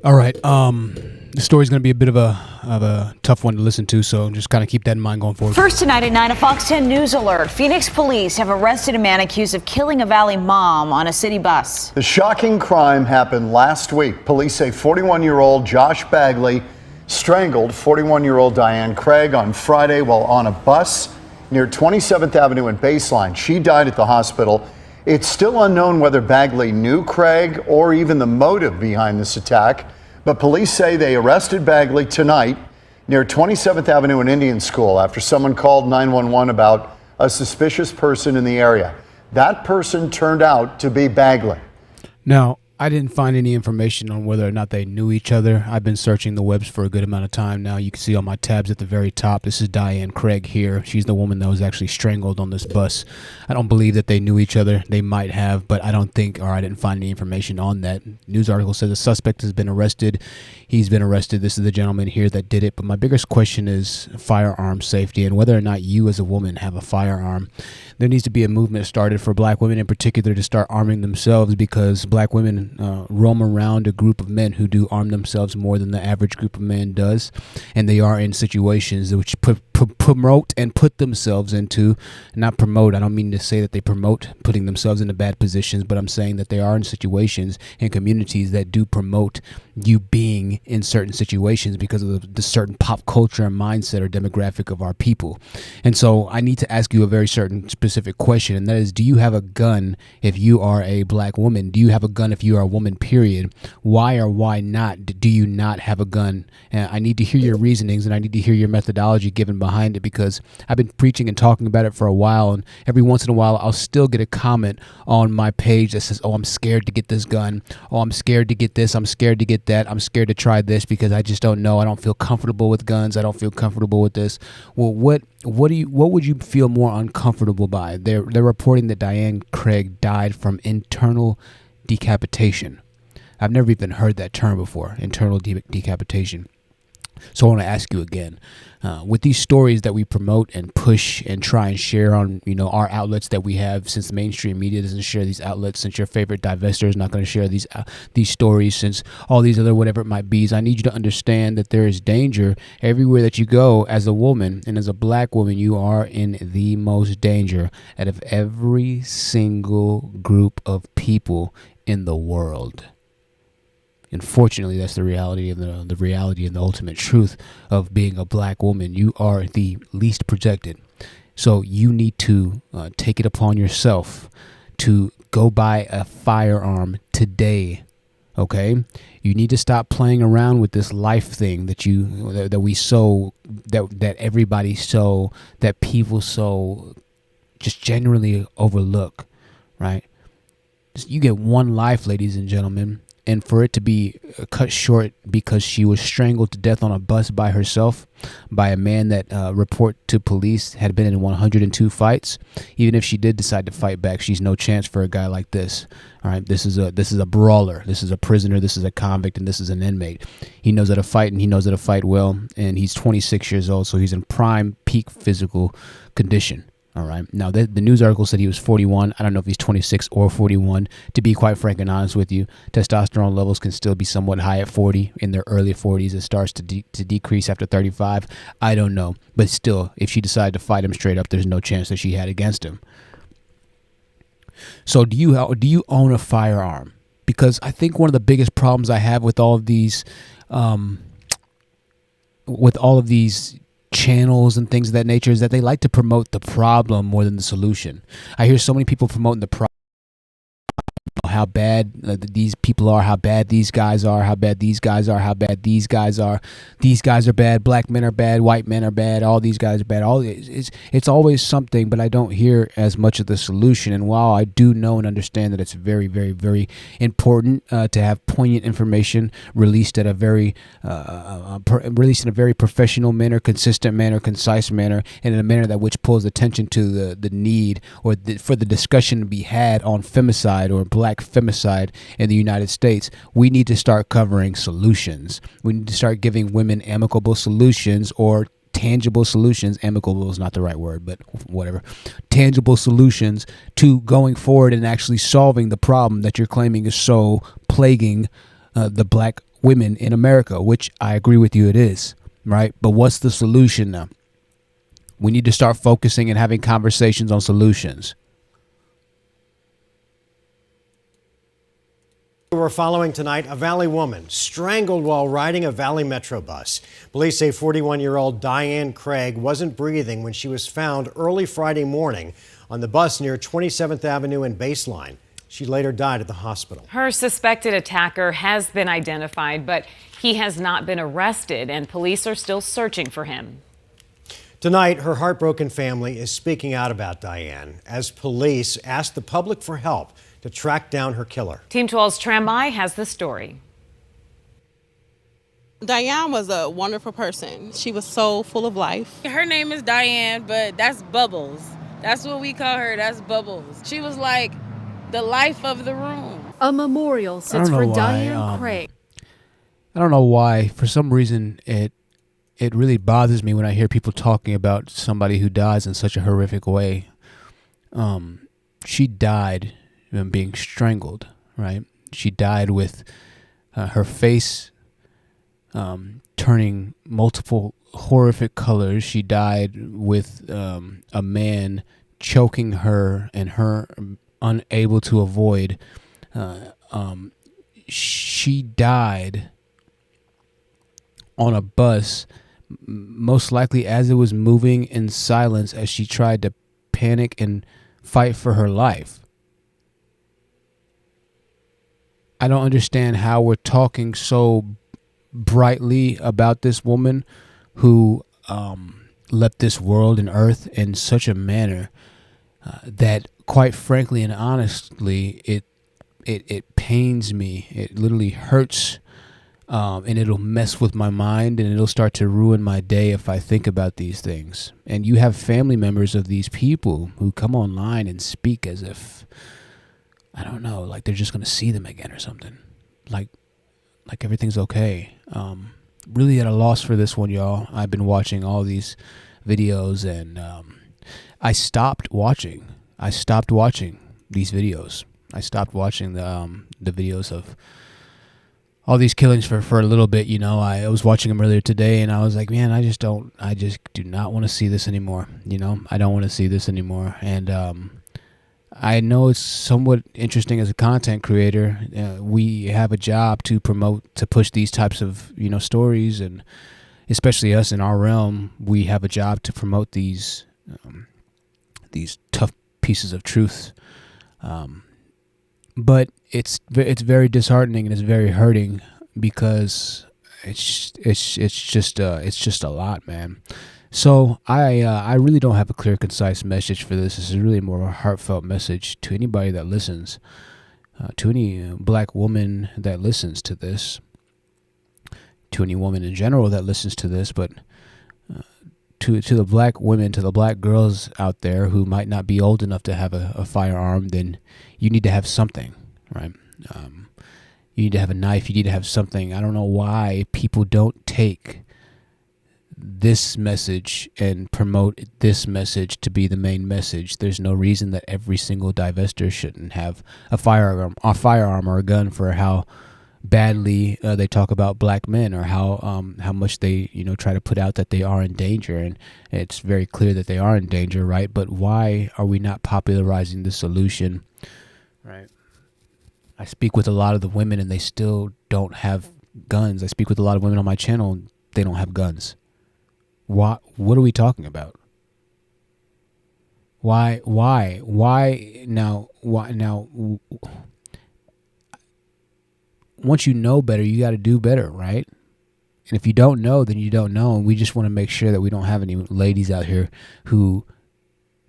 All right. The story's going to be a bit of a tough one to listen to, so just kind of keep that in mind going forward. First tonight at 9, a Fox 10 News alert. Phoenix police have arrested a man accused of killing a Valley mom on a city bus. The shocking crime happened last week. Police say 41-year-old Josh Bagley strangled 41-year-old Diane Craig on Friday while on a bus near 27th Avenue and Baseline. She died at the hospital. It's still unknown whether Bagley knew Craig or even the motive behind this attack. But police say they arrested Bagley tonight near 27th Avenue and Indian School after someone called 911 about a suspicious person in the area. That person turned out to be Bagley. Now, I didn't find any information on whether or not they knew each other. I've been searching the webs for a good amount of time now. You can see on my tabs at the very top, this is Diane Craig here. She's the woman that was actually strangled on this bus. I don't believe that they knew each other. They might have, but I don't think, or I didn't find any information on that. News article says the suspect has been arrested. He's been arrested. This is the gentleman here that did it. But my biggest question is firearm safety and whether or not you as a woman have a firearm. There needs to be a movement started for black women in particular to start arming themselves, because black women roam around a group of men who do arm themselves more than the average group of men does, and they are in situations which promote and put themselves into, not promote, I don't mean to say that they promote putting themselves into bad positions, but I'm saying that they are in situations and communities that do promote you being in certain situations because of the certain pop culture and mindset or demographic of our people. And so I need to ask you a very certain specific question, and that is, do you have a gun if you are a black woman? Do you have a gun if you are a woman, period? Why or why not do you not have a gun? And I need to hear your reasonings, and I need to hear your methodology given behind it, because I've been preaching and talking about it for a while, and every once in a while I'll still get a comment on my page that says, oh, I'm scared to get this gun. Oh, I'm scared to get this. I'm scared to get that. I'm scared to try this because I just don't know. I don't feel comfortable with guns. I don't feel comfortable with this. Well, what would you feel more uncomfortable by? They're reporting that Diane Craig died from internal decapitation. I've never even heard that term before, internal decapitation. So I want to ask you again, with these stories that we promote and push and try and share on, our outlets that we have, since the mainstream media doesn't share these outlets, since your favorite divester is not going to share these stories, since all these other whatever it might be, I need you to understand that there is danger everywhere that you go as a woman, and as a black woman, you are in the most danger out of every single group of people in the world. Unfortunately, that's the reality of the reality and the ultimate truth of being a black woman. You are the least protected. So you need to take it upon yourself to go buy a firearm today. Okay, you need to stop playing around with this life thing that everybody so, that people so just generally overlook, right? You get one life, ladies and gentlemen. And for it to be cut short because she was strangled to death on a bus by herself by a man that, report to police, had been in 102 fights. Even if she did decide to fight back, she's no chance for a guy like this. All right, this is a brawler. This is a prisoner. This is a convict, and this is an inmate. He knows how to fight, and he knows how to fight well. And he's 26 years old, so he's in prime peak physical condition. All right. Now, the news article said he was 41. I don't know if he's 26 or 41. To be quite frank and honest with you, testosterone levels can still be somewhat high at 40. In their early 40s, it starts to decrease after 35. I don't know. But still, if she decided to fight him straight up, there's no chance that she had against him. So do you own a firearm? Because I think one of the biggest problems I have with all of these channels and things of that nature is that they like to promote the problem more than the solution. I hear so many people promoting the problem, how bad these people are, how bad these guys are, how bad these guys are, how bad these guys are. These guys are bad. Black men are bad. White men are bad. All these guys are bad. It's always something, but I don't hear as much of the solution. And while I do know and understand that it's very, very, very important to have poignant information released at a very released in a very professional manner, consistent manner, concise manner, and in a manner that which pulls attention to the need or for the discussion to be had on femicide or black femicide in the United States, we need to start covering solutions. We need to start giving women amicable solutions, or tangible solutions. Amicable is not the right word, but whatever. Tangible solutions to going forward and actually solving the problem that you're claiming is so plaguing the black women in America, which I agree with you it is, right? But what's the solution now? We need to start focusing and having conversations on solutions. We're following tonight a Valley woman strangled while riding a Valley Metro bus. Police say 41-year-old Diane Craig wasn't breathing when she was found early Friday morning on the bus near 27th Avenue and Baseline. She later died at the hospital. Her suspected attacker has been identified, but he has not been arrested, and police are still searching for him. Tonight, her heartbroken family is speaking out about Diane as police ask the public for help to track down her killer. Team 12's Trambai has the story. Diane was a wonderful person. She was so full of life. Her name is Diane, but that's Bubbles. That's what we call her, that's Bubbles. She was like the life of the room. A memorial sits for Diane Craig. I don't know why. For some reason, it really bothers me when I hear people talking about somebody who dies in such a horrific way. She died being strangled, right? She died with her face turning multiple horrific colors. She died with a man choking her and her unable to avoid. She died on a bus, most likely as it was moving in silence as she tried to panic and fight for her life. I don't understand how we're talking so brightly about this woman who left this world and earth in such a manner that, quite frankly and honestly, it pains me. It literally hurts, and it'll mess with my mind, and it'll start to ruin my day if I think about these things. And you have family members of these people who come online and speak as if, I don't know, like they're just going to see them again or something. Like everything's okay. Really at a loss for this one, y'all. I've been watching all these videos, and I stopped watching these videos. I stopped watching the videos of all these killings for a little bit. You know, I was watching them earlier today, and I was like, man, I just do not want to see this anymore. You know, I don't want to see this anymore. And I know it's somewhat interesting as a content creator. We have a job to promote, to push these types of, stories, and especially us in our realm, we have a job to promote these tough pieces of truth. But it's very disheartening, and it's very hurting, because it's just a lot, man. So I really don't have a clear, concise message for this. This is really more of a heartfelt message to anybody that listens, to any black woman that listens to this, to any woman in general that listens to this, but to the black women, to the black girls out there who might not be old enough to have a firearm. Then you need to have something, right? You need to have a knife. You need to have something. I don't know why people don't take this message and promote this message to be the main message. There's no reason that every single divester shouldn't have a firearm or a gun for how badly they talk about black men, or how much they try to put out that they are in danger. And it's very clear that they are in danger, right? But why are we not popularizing the solution, right? I speak with a lot of the women, and they still don't have guns. I speak with a lot of women on my channel, and they don't have guns. What are we talking about? Why now? Once you know better, you got to do better, right? And if you don't know, then you don't know. And we just want to make sure that we don't have any ladies out here who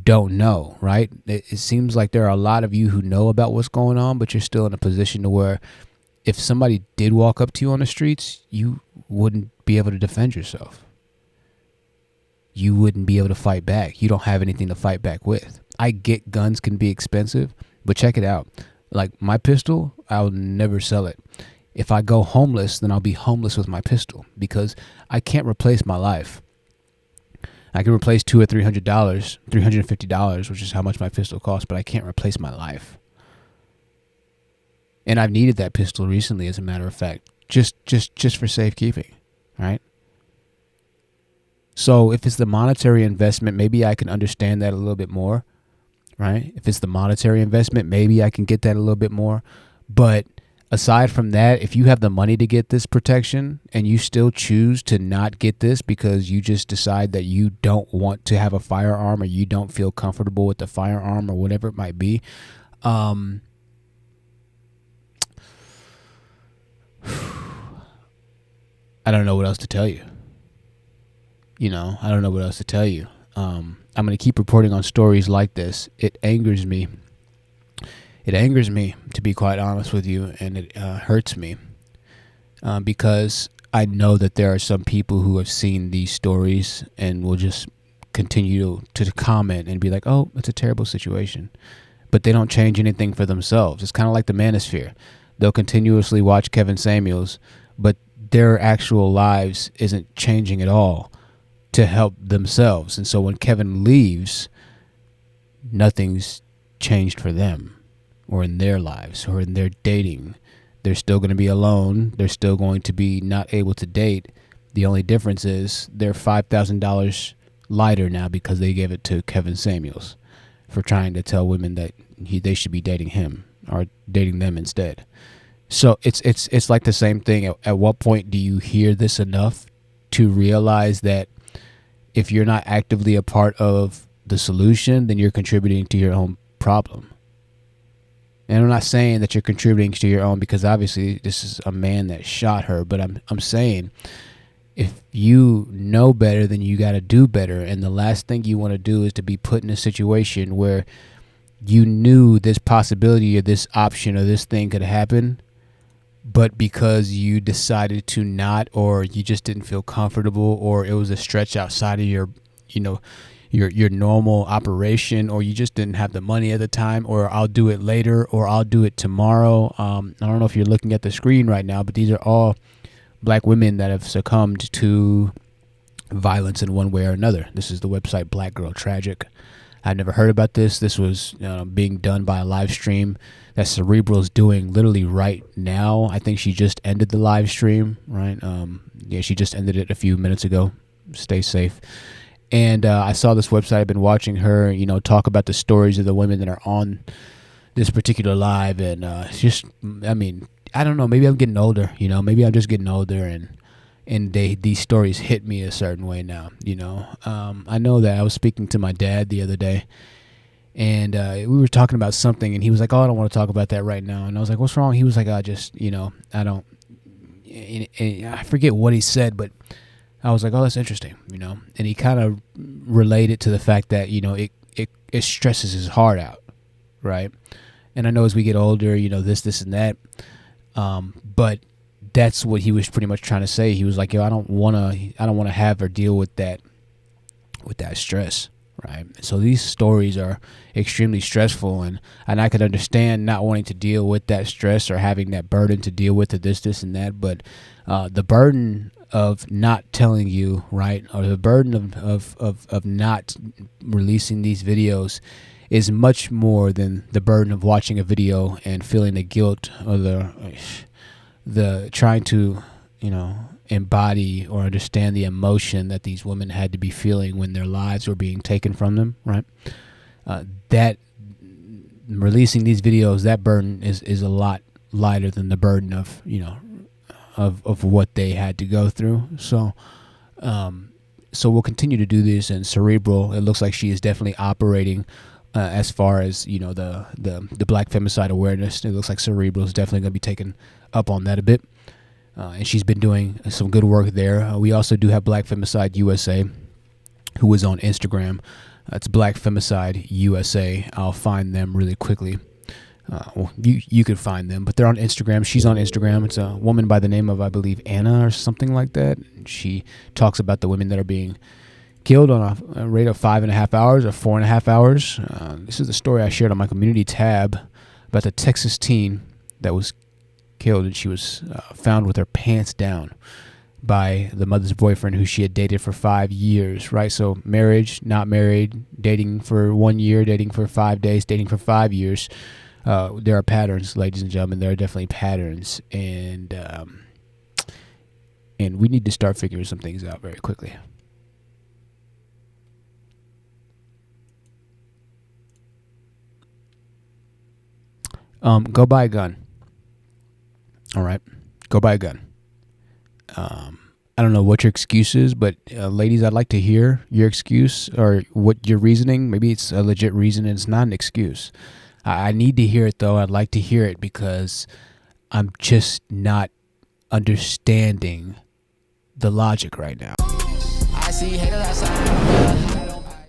don't know, right? It seems like there are a lot of you who know about what's going on, but you're still in a position to where if somebody did walk up to you on the streets, you wouldn't be able to defend yourself. You wouldn't be able to fight back. You don't have anything to fight back with. I get guns can be expensive, but check it out. Like my pistol, I'll never sell it. If I go homeless, then I'll be homeless with my pistol, because I can't replace my life. I can replace $200 or $300, $350, which is how much my pistol costs, but I can't replace my life. And I've needed that pistol recently, as a matter of fact, just for safekeeping, right? So if it's the monetary investment, maybe I can understand that a little bit more, right? If it's the monetary investment, maybe I can get that a little bit more. But aside from that, if you have the money to get this protection and you still choose to not get this because you just decide that you don't want to have a firearm, or you don't feel comfortable with the firearm, or whatever it might be, I don't know what else to tell you. I don't know what else to tell you. I'm going to keep reporting on stories like this. It angers me. It angers me, to be quite honest with you, and it hurts me because I know that there are some people who have seen these stories and will just continue to comment and be like, oh, it's a terrible situation. But they don't change anything for themselves. It's kind of like the manosphere. They'll continuously watch Kevin Samuels, but their actual lives isn't changing at all to help themselves. And so when Kevin leaves, nothing's changed for them or in their lives or in their dating. They're still going to be alone. They're still going to be not able to date. The only difference is they're $5,000 lighter now because they gave it to Kevin Samuels for trying to tell women that they should be dating him or dating them instead. So it's like the same thing. At what point do you hear this enough to realize that if you're not actively a part of the solution, then you're contributing to your own problem? And I'm not saying that you're contributing to your own, because obviously this is a man that shot her, but I'm saying if you know better, then you got to do better. And the last thing you want to do is to be put in a situation where you knew this possibility or this option or this thing could happen, but because you decided to not, or you just didn't feel comfortable, or it was a stretch outside of your normal operation, or you just didn't have the money at the time, or I'll do it later, or I'll do it tomorrow. I don't know if you're looking at the screen right now, but these are all black women that have succumbed to violence in one way or another. This is the website Black Girl Tragic. I'd never heard about this. This was being done by a live stream that Cerebral is doing literally right now. I think she just ended the live stream, right? Yeah, she just ended it a few minutes ago. Stay safe. And I saw this website. I've been watching her, talk about the stories of the women that are on this particular live. And I don't know. Maybe I'm getting older, Maybe I'm just getting older, and these stories hit me a certain way now, I know that I was speaking to my dad the other day, and we were talking about something, and he was like, oh, I don't want to talk about that right now. And I was like, what's wrong? He was like, I just, I don't, and I forget what he said, but I was like, oh, that's interesting, and he kind of related to the fact that, it stresses his heart out, right? And I know as we get older, this and that, but that's what he was pretty much trying to say. He was like, yo, I don't want to have or deal with that stress, right? So these stories are extremely stressful, and I could understand not wanting to deal with that stress or having that burden to deal with this and that, but the burden of not telling you, right, or the burden of not releasing these videos is much more than the burden of watching a video and feeling the guilt or the trying to, embody or understand the emotion that these women had to be feeling when their lives were being taken from them, right? That releasing these videos, that burden is a lot lighter than the burden of, of what they had to go through. So we'll continue to do this. And Cerebral, it looks like she is definitely operating as far as, the Black Femicide awareness. It looks like Cerebral is definitely going to be taken up on that a bit. And she's been doing some good work there. We also do have Black Femicide USA, who is on Instagram. It's Black Femicide USA. I'll find them really quickly. You could find them, but they're on Instagram. She's on Instagram. It's a woman by the name of, I believe, Anna or something like that. She talks about the women that are being killed on a rate of 5.5 hours or 4.5 hours. This is the story I shared on my community tab about the Texas teen that was killed, and she was found with her pants down by the mother's boyfriend who she had dated for 5 years, right? So marriage, not married, dating for 1 year, dating for 5 days, dating for 5 years. There are patterns, ladies and gentlemen. There are definitely patterns, and we need to start figuring some things out very quickly. Go buy a gun. All right, go buy a gun. I don't know what your excuse is, but ladies, I'd like to hear your excuse or what your reasoning. Maybe it's a legit reason and it's not an excuse. I need to hear it, though. I'd like to hear it because I'm just not understanding the logic right now. I see haters outside.